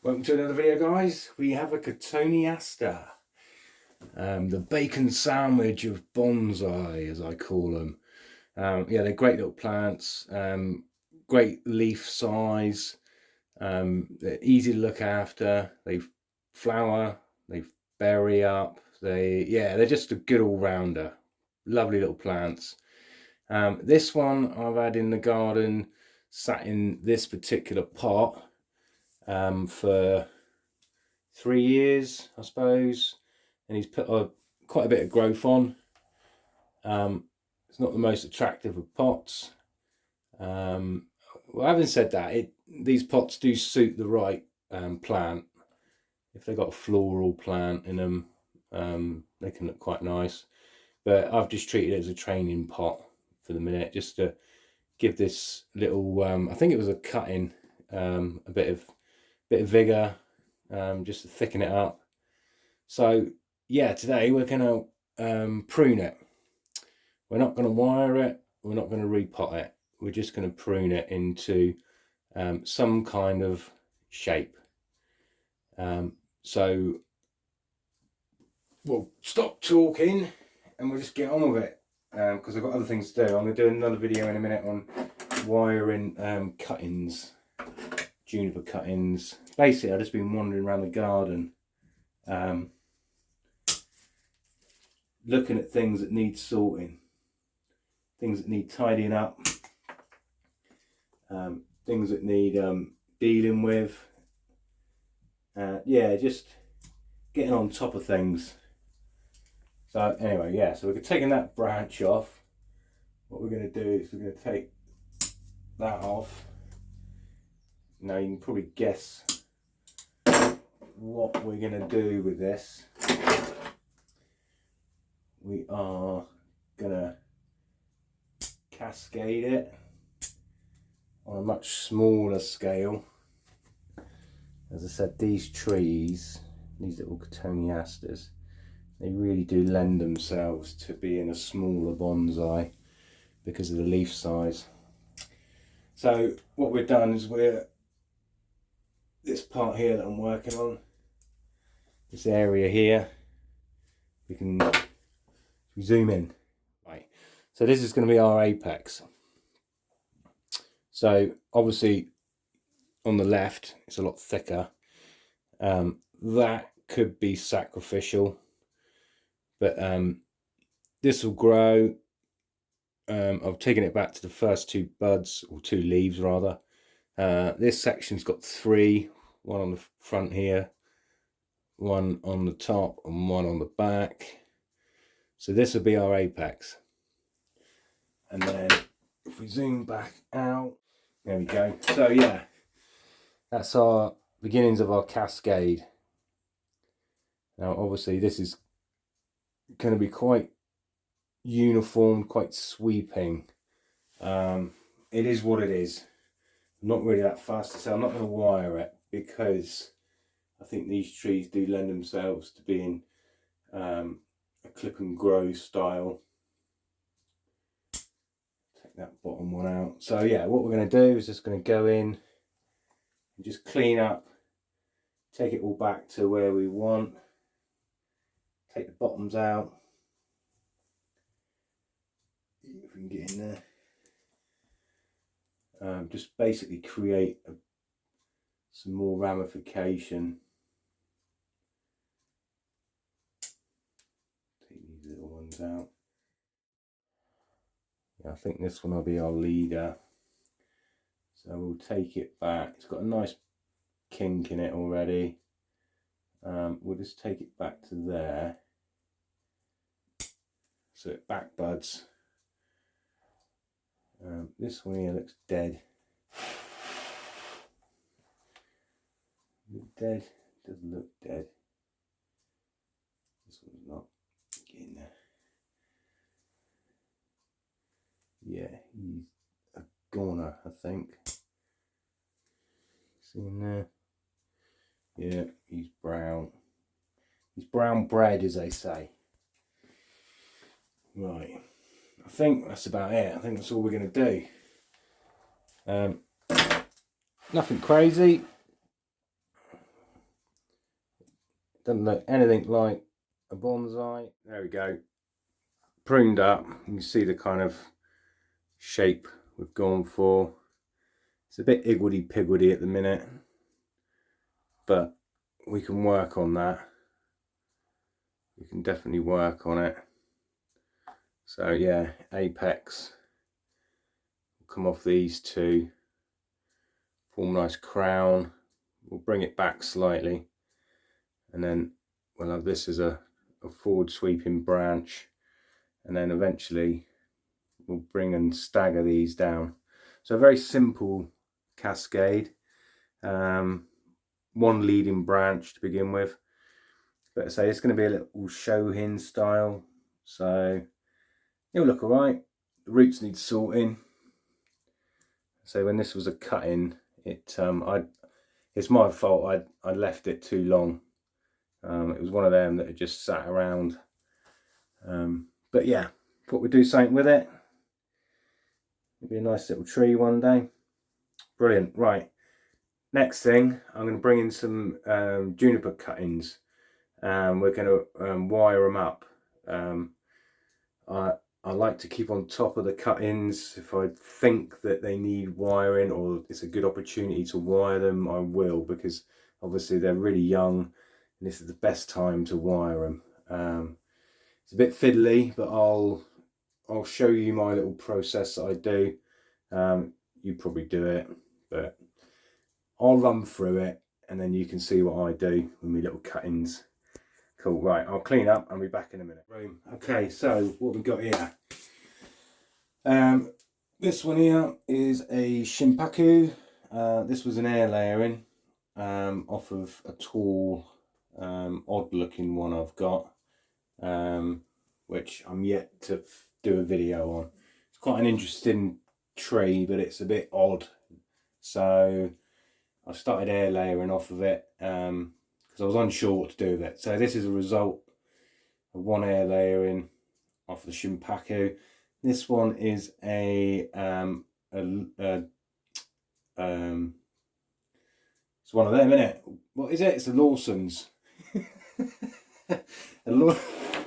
Welcome to another video, guys. We have a Cotoneaster, the bacon sandwich of bonsai, as I call them. Yeah, they're great little plants, great leaf size, they're easy to look after, they flower, they berry up, they're just a good all-rounder. Lovely little plants. This one I've had in the garden, sat in this particular pot for 3 years, I suppose, and he's put quite a bit of growth on. It's not the most attractive of pots. Well, having said that, these pots do suit the right plant. If they've got a floral plant in them, they can look quite nice. But I've just treated it as a training pot for the minute, just to give this little, I think it was a cutting, a bit of vigor, just to thicken it up. So yeah, today we're going to prune it. We're not going to wire it, we're not going to repot it, we're just going to prune it into some kind of shape. So we'll stop talking and we'll just get on with it, because I've got other things to do. I'm going to do another video in a minute on wiring cuttings, juniper cuttings. Basically, I've just been wandering around the garden, looking at things that need sorting, things that need tidying up, things that need dealing with. Yeah, just getting on top of things. So anyway, yeah, so we're taking that branch off. What we're going to do is we're going to take that off. Now you can probably guess what we're going to do with this. We are going to cascade it on a much smaller scale. As I said, these trees, these little Cotoneasters, they really do lend themselves to being a smaller bonsai because of the leaf size. So what we've done is this part here that I'm working on, this area here, we zoom in, right? So this is going to be our apex. So obviously on the left it's a lot thicker. That could be sacrificial, but this will grow. I've taken it back to the first two buds, or two leaves rather. This section's got three, one on the front here, one on the top and one on the back. So this will be our apex. And then if we zoom back out, there we go. So yeah, that's our beginnings of our cascade. Now obviously this is going to be quite uniform, quite sweeping. It is what it is. I'm not really that fast to say. I'm not going to wire it because I think these trees do lend themselves to being a clip and grow style. Take that bottom one out. So yeah, what we're going to do is just going to go in and just clean up, take it all back to where we want, take the bottoms out, if we can get in there. Just basically create some more ramification. Take these little ones out. Yeah, I think this one will be our leader. So we'll take it back. It's got a nice kink in it already. We'll just take it back to there. So it back buds. This one here looks dead. Dead, doesn't look dead. This one's not getting there. Yeah, he's a goner, I think. See him there? Yeah, he's brown. He's brown bread, as they say. Right. I think that's about it. I think that's all we're going to do. Nothing crazy. doesn't look anything like a bonsai. There we go, pruned up. You can see the kind of shape we've gone for. It's a bit iggledy-piggledy at the minute, but we can work on that. We can definitely work on it. So yeah, apex will come off these two, form a nice crown. We'll bring it back slightly, and then we'll have this as a forward sweeping branch, and then eventually we'll bring and stagger these down. So a very simple cascade, one leading branch to begin with, but I say it's going to be a little show hinge style, so it'll look alright. The roots need sorting. So when this was a cut-in, it's my fault. I left it too long. It was one of them that had just sat around. But yeah, thought we'd do something with it. It'd be a nice little tree one day. Brilliant. Right. Next thing, I'm going to bring in some juniper cuttings. We're going to wire them up. I like to keep on top of the cuttings. If I think that they need wiring or it's a good opportunity to wire them, I will, because obviously they're really young and this is the best time to wire them. It's a bit fiddly, but I'll show you my little process that I do. You probably do it, but I'll run through it and then you can see what I do with my little cuttings. Cool, right, I'll clean up and be back in a minute. Okay, so what we've got here. This one here is a Shimpaku. This was an air layering off of a tall, odd looking one I've got, which I'm yet to do a video on. It's quite an interesting tree, but it's a bit odd. So I started air layering off of it because I was unsure what to do with it. So this is a result of one air layering off the Shimpaku. This one is it's one of them, isn't it? What is it? It's a Lawson's.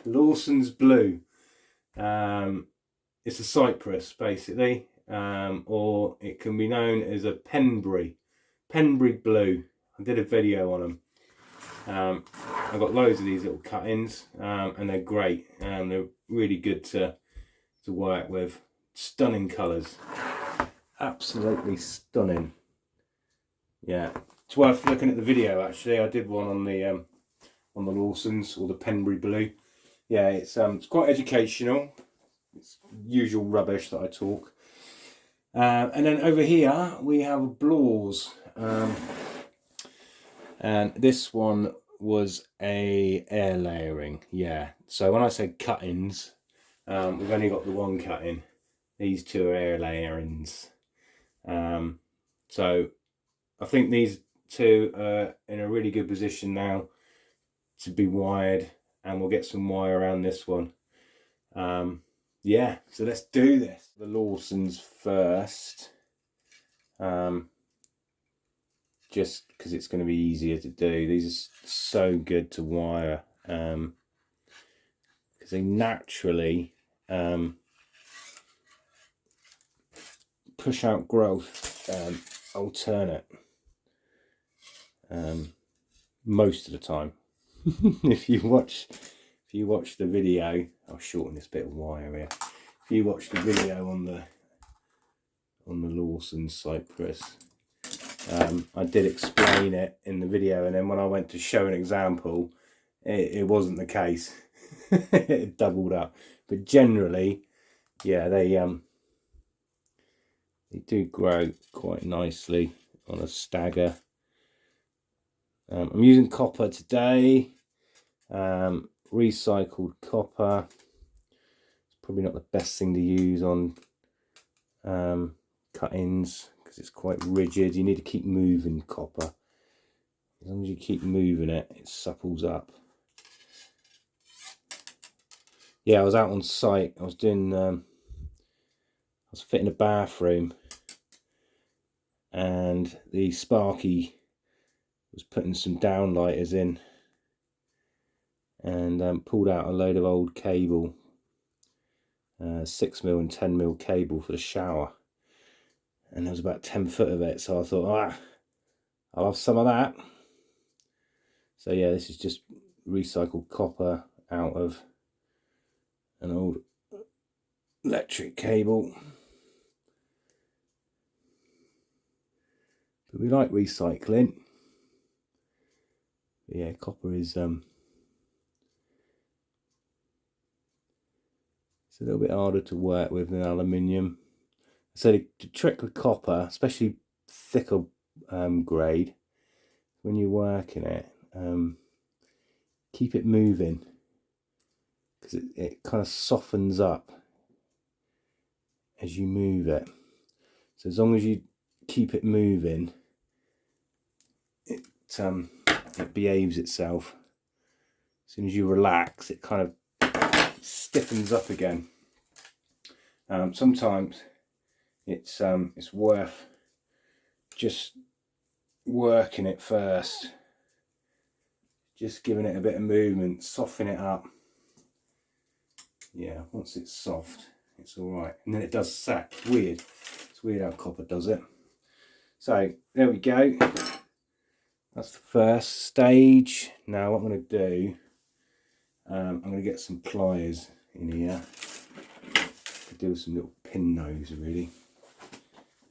Lawson's Blue. It's a cypress basically, or it can be known as a Penbury Blue. I did a video on them. I've got loads of these little cuttings, and they're great. They're really good to work with. Stunning colours, absolutely stunning. Yeah, it's worth looking at the video. Actually, I did one on the Lawson's, or the Penbury Blue. Yeah, it's quite educational. It's usual rubbish that I talk. And then over here we have a Blaw's, and this one was a air layering. Yeah, so when I say cuttings, we've only got the one cutting. These two are air layerings. So I think these two are in a really good position now to be wired, and we'll get some wire around this one. Yeah, so let's do this. The Lawson's first, just because it's going to be easier to do. These are so good to wire, because they naturally push out growth alternate most of the time. If you watch the video, I'll shorten this bit of wire here. If you watch the video on the Lawson cypress, I did explain it in the video, and then when I went to show an example, it wasn't the case. It doubled up. But generally, yeah, they do grow quite nicely on a stagger. I'm using copper today, recycled copper. It's probably not the best thing to use on cuttings because it's quite rigid. You need to keep moving copper. As long as you keep moving it, it supples up. Yeah, I was out on site. I was doing, I was fitting a bathroom, and the Sparky was putting some downlighters in, and pulled out a load of old cable, 6mm and 10mm cable for the shower, and there was about 10 foot of it, so I thought, I'll have some of that. So yeah, this is just recycled copper out of an old electric cable. But we like recycling. But yeah, copper is it's a little bit harder to work with than aluminium. So the trick with copper, especially thicker grade, when you're working it, keep it moving, because it kind of softens up as you move it. So as long as you keep it moving, it behaves itself. As soon as you relax, it kind of stiffens up again. Sometimes it's worth just working it first, just giving it a bit of movement, soften it up. Yeah, once it's soft, it's all right, and then it does sap. Weird. It's weird how copper does it. So there we go. That's the first stage. Now what I'm going to do, I'm going to get some pliers in here to do some little pin nose, really,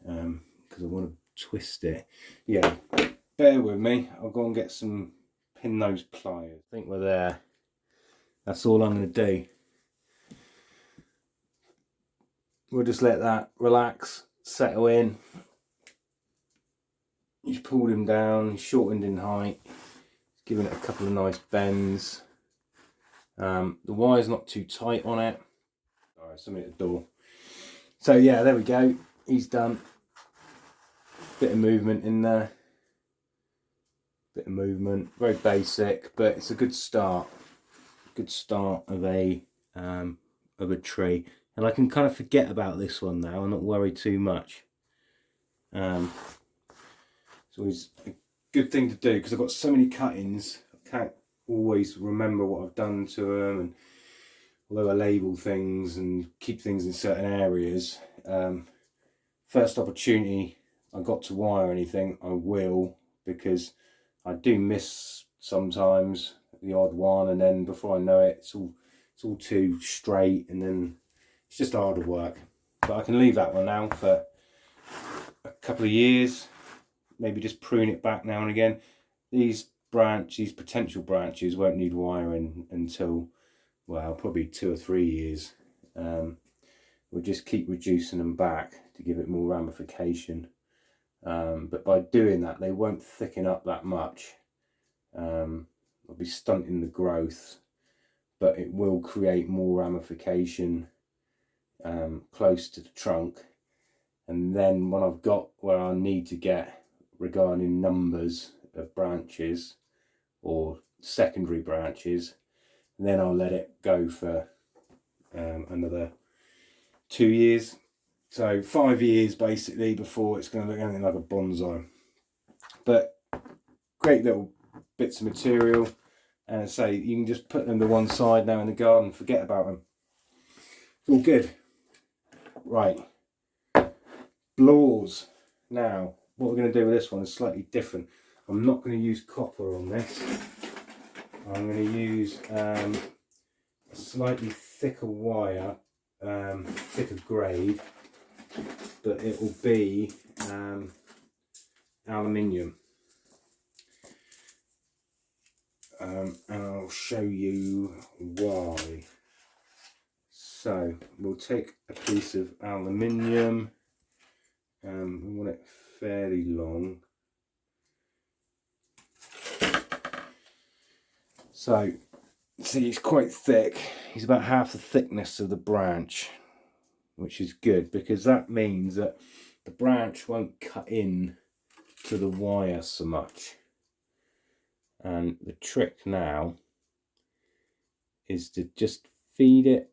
because I want to twist it. Yeah, bear with me. I'll go and get some pin nose pliers. I think we're there. That's all I'm going to do. We'll just let that relax, settle in. You've pulled him down, shortened in height, giving it a couple of nice bends. The wire's not too tight on it. Alright, somebody at the door. So yeah, there we go. He's done. Bit of movement in there. Bit of movement. Very basic, but it's a good start. Good start of a tree. And I can kind of forget about this one now and not worry too much. It's always a good thing to do, because I've got so many cuttings, I can't always remember what I've done to them, and although I label things and keep things in certain areas, first opportunity I got to wire anything, I will, because I do miss sometimes the odd one, and then before I know it, it's all too straight, and then it's just harder work. But I can leave that one now for a couple of years, maybe just prune it back now and again. These potential branches won't need wiring until, well, probably 2 or 3 years. We'll just keep reducing them back to give it more ramification. But by doing that, they won't thicken up that much. I'll be stunting the growth, but it will create more ramification close to the trunk. And then when I've got where I need to get regarding numbers of branches or secondary branches, then I'll let it go for another 2 years. So 5 years basically before it's going to look anything like a bonsai. But great little bits of material, and say you can just put them to one side now in the garden, forget about them. It's all good. Right, blores. Now what we're going to do with this one is slightly different. I'm not going to use copper on this. I'm going to use a slightly thicker wire, thicker grade, but it will be aluminium. And I'll show you why. So we'll take a piece of aluminium, we want it fairly long. So see, it's quite thick. It's about half the thickness of the branch, which is good, because that means that the branch won't cut in to the wire so much. And the trick now is to just feed it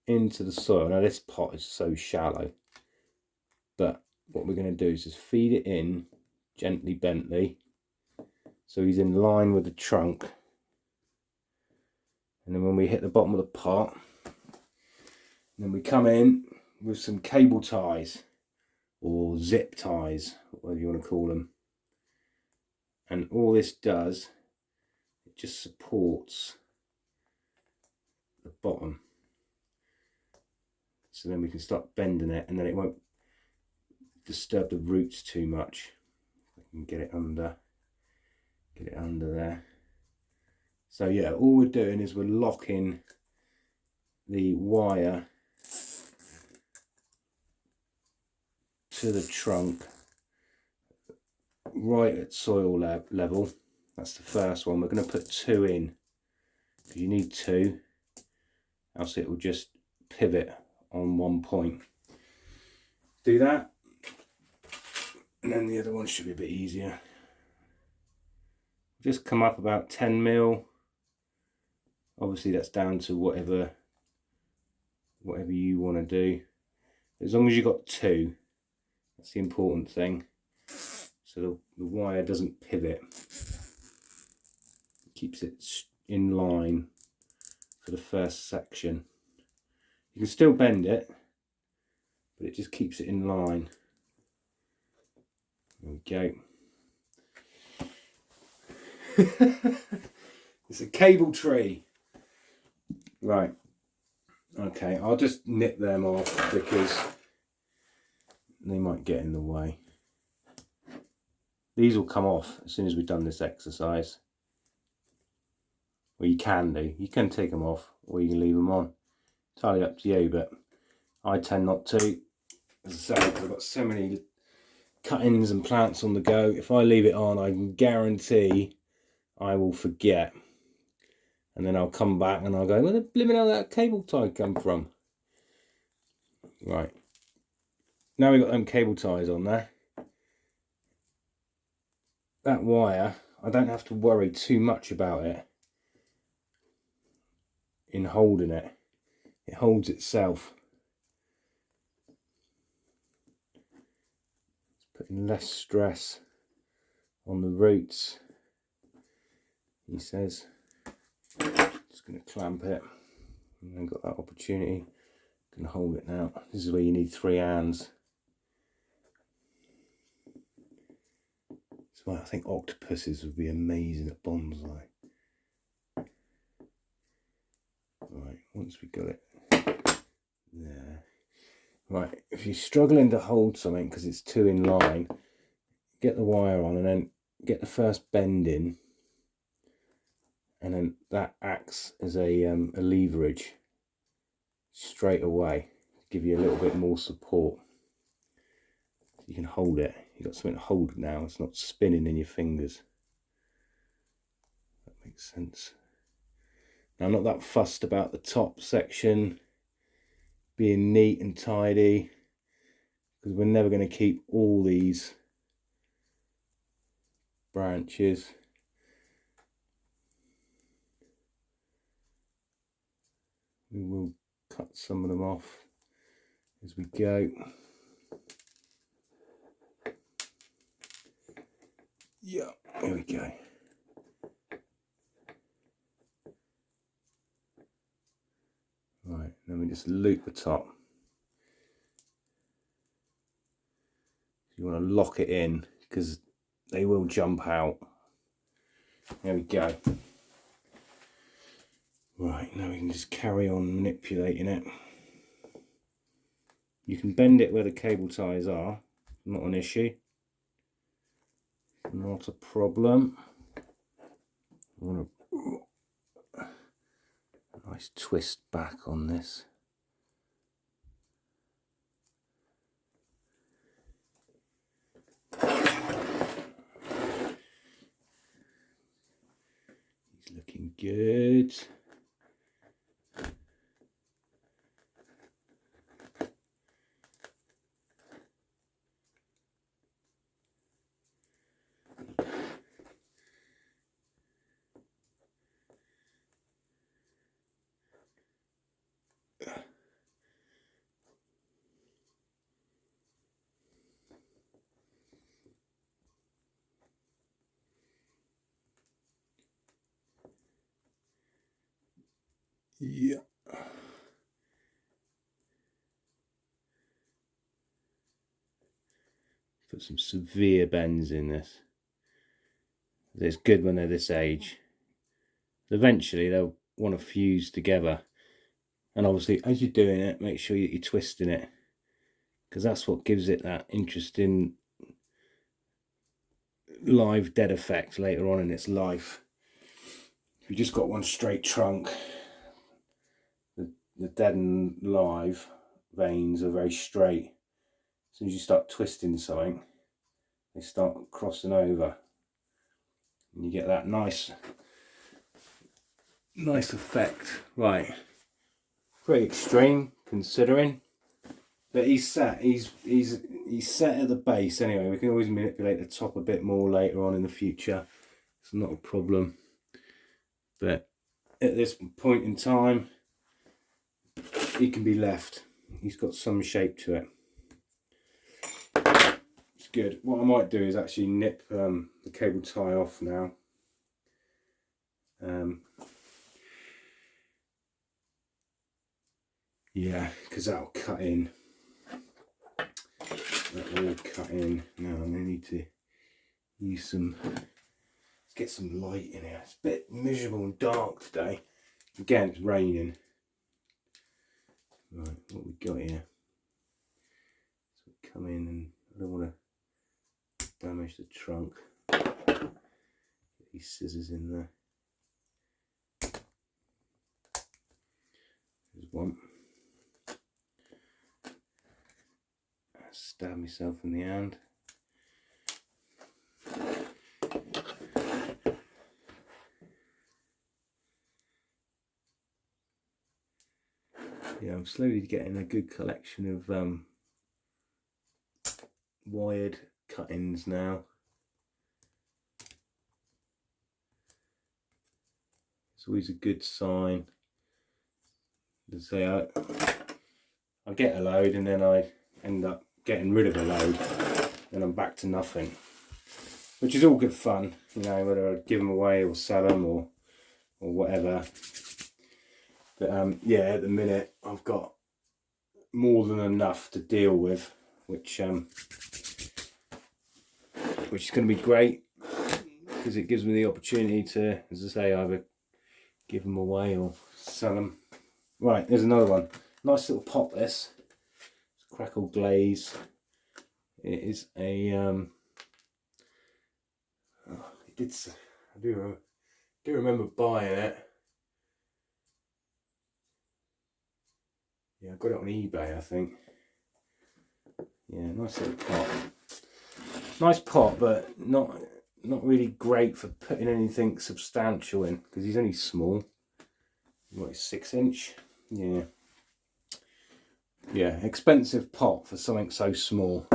into the soil. Now this pot is so shallow, but what we're going to do is just feed it in gently bently, so he's in line with the trunk, And then when we hit the bottom of the pot, then we come in with some cable ties or zip ties, whatever you want to call them. And all this does, it just supports the bottom. So then we can start bending it, and then it won't disturb the roots too much. I can get it under there. So yeah, all we're doing is we're locking the wire to the trunk right at soil level. That's the first one. We're going to put 2 in, because you need 2, else it will just pivot on one point. Do that, and then the other one should be a bit easier. Just come up about 10 mil. Obviously that's down to whatever you want to do. As long as you've got 2, that's the important thing. So the wire doesn't pivot. It keeps it in line for the first section. You can still bend it, but it just keeps it in line. There we go. It's a cable tree. Right. Okay, I'll just nip them off because they might get in the way. These will come off as soon as we've done this exercise. Well, you can do. You can take them off, or you can leave them on. Entirely up to you, but I tend not to. As I say, because I've got so many cuttings and plants on the go. If I leave it on, I can guarantee I will forget. And then I'll come back and I'll go, where the blimmin' hell did that cable tie come from? Right. Now we've got them cable ties on there. That wire, I don't have to worry too much about it in holding it. It holds itself. It's putting less stress on the roots, he says. Just going to clamp it, and then got that opportunity. Can hold it now. This is where you need 3 hands. That's why I think octopuses would be amazing at bonsai. Right, once we got it there. Right, if you're struggling to hold something because it's too in line, get the wire on and then get the first bend in, and then that acts as a leverage straight away to give you a little bit more support. You can hold it. You've got something to hold now. It's not spinning in your fingers. That makes sense. Now, I'm not that fussed about the top section being neat and tidy, because we're never going to keep all these branches. We will cut some of them off as we go. Yeah, there we go. Right, then we just loop the top. You want to lock it in because they will jump out. There we go. Right, now we can just carry on manipulating it. You can bend it where the cable ties are, not an issue. Not a problem. I want a nice twist back on this. He's looking good. Yeah. Put some severe bends in this. It's good when they're this age. Eventually they'll want to fuse together. And obviously as you're doing it, make sure you're twisting it, because that's what gives it that interesting live dead effect later on in its life. If you just got one straight trunk, the dead and live veins are very straight. As soon as you start twisting something, they start crossing over, and you get that nice effect. Right, pretty extreme considering, but he's set at the base anyway. We can always manipulate the top a bit more later on in the future. It's not a problem, but at this point in time he can be left. He's got some shape to it. It's good. What I might do is actually nip the cable tie off now. Yeah, because that'll cut in. That will cut in. Now I'm going to need to use some, let's get some light in here. It's a bit miserable and dark today. Again, it's raining. Right, what we got here? So we come in, and I don't want to damage the trunk. Get these scissors in there. There's one. Stab myself in the hand. Yeah, I'm slowly getting a good collection of wired cut-ins now. It's always a good sign. To say I get a load and then I end up getting rid of a load, and I'm back to nothing, which is all good fun, you know, whether I give them away or sell them or whatever. But yeah, at the minute I've got more than enough to deal with, which is going to be great, because it gives me the opportunity to, as I say, either give them away or sell them. Right, there's another one. Nice little pot, this. It's crackle glaze. It is a I do remember buying it. Yeah, I got it on eBay, I think. Yeah, nice little pot. Nice pot, but not really great for putting anything substantial in, because he's only small. What, 6-inch? Yeah. Yeah, expensive pot for something so small.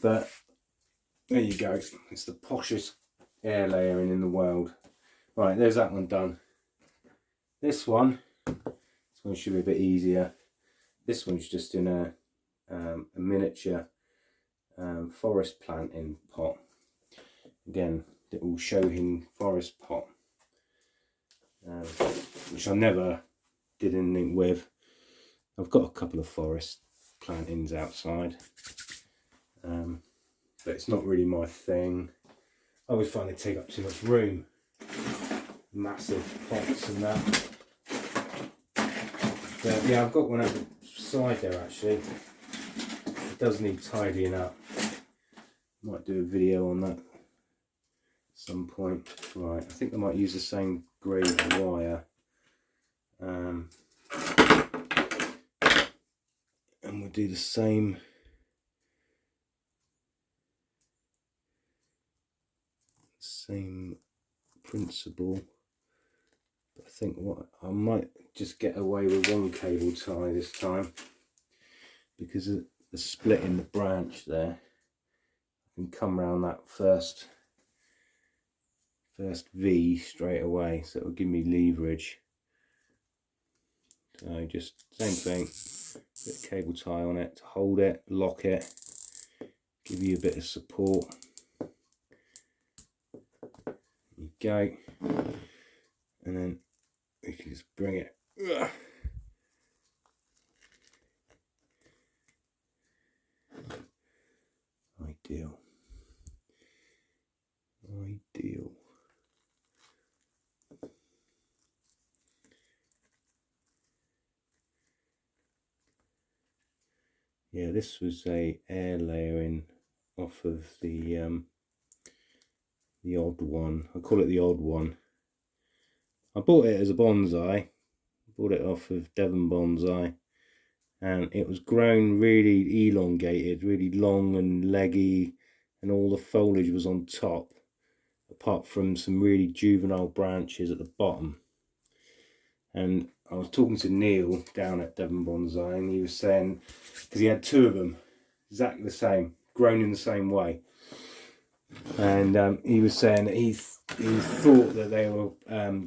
But there you go. It's the poshest air layering in the world. Right, there's that one done. This one should be a bit easier. This one's just in a miniature forest planting pot. Again, little Shohin forest pot, which I never did anything with. I've got a couple of forest plantings outside, but it's not really my thing. I always find they take up too much room. Massive pots and that. But yeah, I've got one at the side there actually. It does need tidying up. Might do a video on that at some point. Right, I think I might use the same grade wire. And we'll do the same principle. But I think what I might just get away with one cable tie this time, because of the split in the branch there. I can come around that first V straight away, so it will give me leverage. So just same thing, bit of cable tie on it to hold it, lock it, give you a bit of support. There you go, and then we can just bring it deal. Yeah, this was a air layering off of the odd one. I call it the odd one. I bought it as a bonsai. Bought it off of Devon Bonsai, and it was grown really elongated, really long and leggy, and all the foliage was on top, apart from some really juvenile branches at the bottom. And I was talking to Neil down at Devon Bonsai, and he was saying, because he had two of them exactly the same, grown in the same way, and he was saying that he thought that they were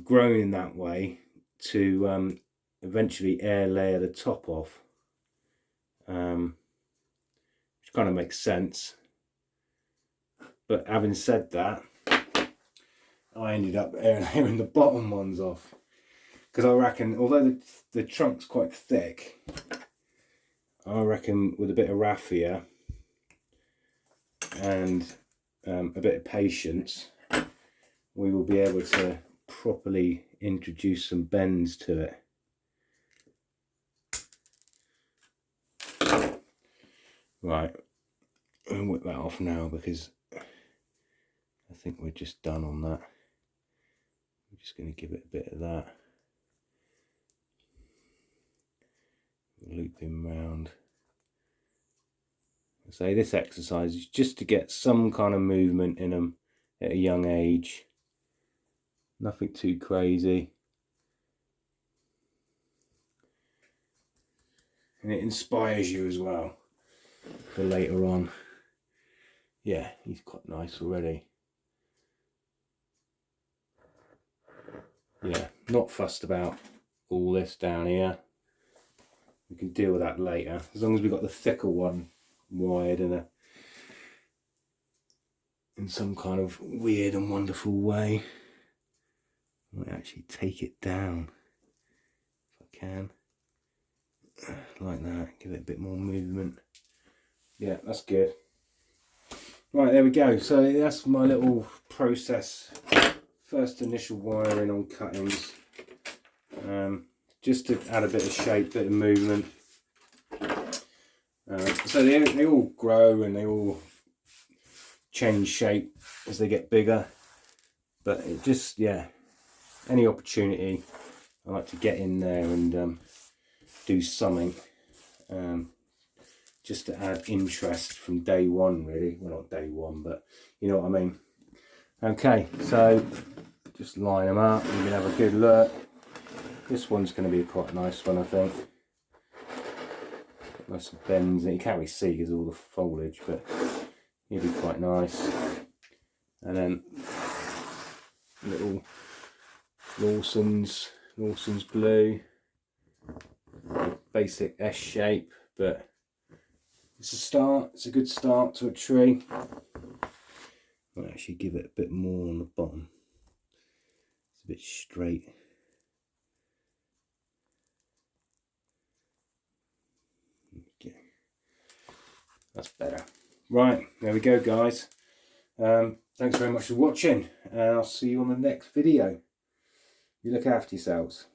grown in that way to eventually air layer the top off, which kind of makes sense. But having said that, I ended up air layering the bottom ones off, because I reckon, although the trunk's quite thick, I reckon with a bit of raffia and a bit of patience, we will be able to properly introduce some bends to it. Right, I'll whip that off now, because I think we're just done on that. I'm just going to give it a bit of that. Loop him round. So this exercise is just to get some kind of movement in them at a young age. Nothing too crazy. And it inspires you as well for later on. Yeah, he's quite nice already. Yeah, not fussed about all this down here. We can deal with that later, as long as we've got the thicker one wired in some kind of weird and wonderful way. I might actually take it down if I can, like that. Give it a bit more movement. Yeah, that's good. Right, there we go. So that's my little process. First initial wiring on cuttings, just to add a bit of shape, bit of movement. So they all grow and they all change shape as they get bigger, but it just, yeah, any opportunity I like to get in there and do something, just to add interest from day one, really. Well, not day one, but you know what I mean. Okay, so just line them up. You can have a good look. This one's going to be quite a nice one, I think. Nice bends, and you can't really see because of all the foliage, but it'll be quite nice. And then little Lawson's blue, basic S shape, but it's a start. It's a good start to a tree. I'll actually give it a bit more on the bottom. It's a bit straight. Okay, that's better. Right, there we go, guys. Thanks very much for watching, and I'll see you on the next video. You look after yourselves.